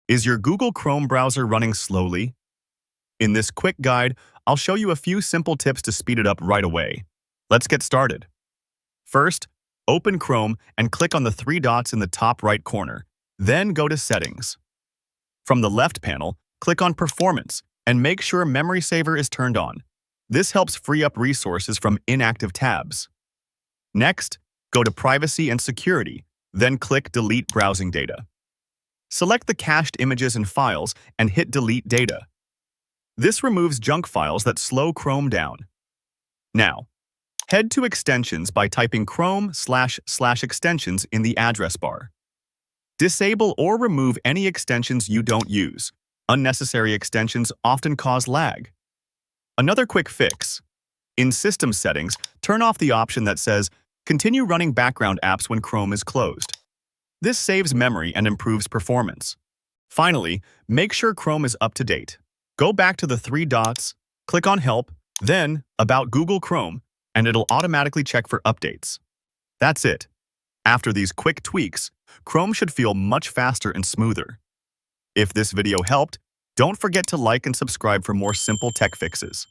Is your Google Chrome browser running slowly? In this quick guide, I'll show you a few simple tips to speed it up right away. Let's get started. First, open Chrome and click on the three dots in the top right corner. Then go to Settings. From the left panel, click on Performance and make sure Memory Saver is turned on. This helps free up resources from inactive tabs. Next, go to Privacy and Security, then click Delete Browsing Data. Select the cached images and files and hit Delete Data. This removes junk files that slow Chrome down. Now, head to Extensions by typing Chrome//extensions in the address bar. Disable or remove any extensions you don't use. Unnecessary extensions often cause lag. Another quick fix. In System Settings, turn off the option that says Continue running background apps when Chrome is closed. This saves memory and improves performance. Finally, make sure Chrome is up to date. Go back to the three dots, click on Help, then About Google Chrome, and it'll automatically check for updates. That's it. After these quick tweaks, Chrome should feel much faster and smoother. If this video helped, don't forget to like and subscribe for more simple tech fixes.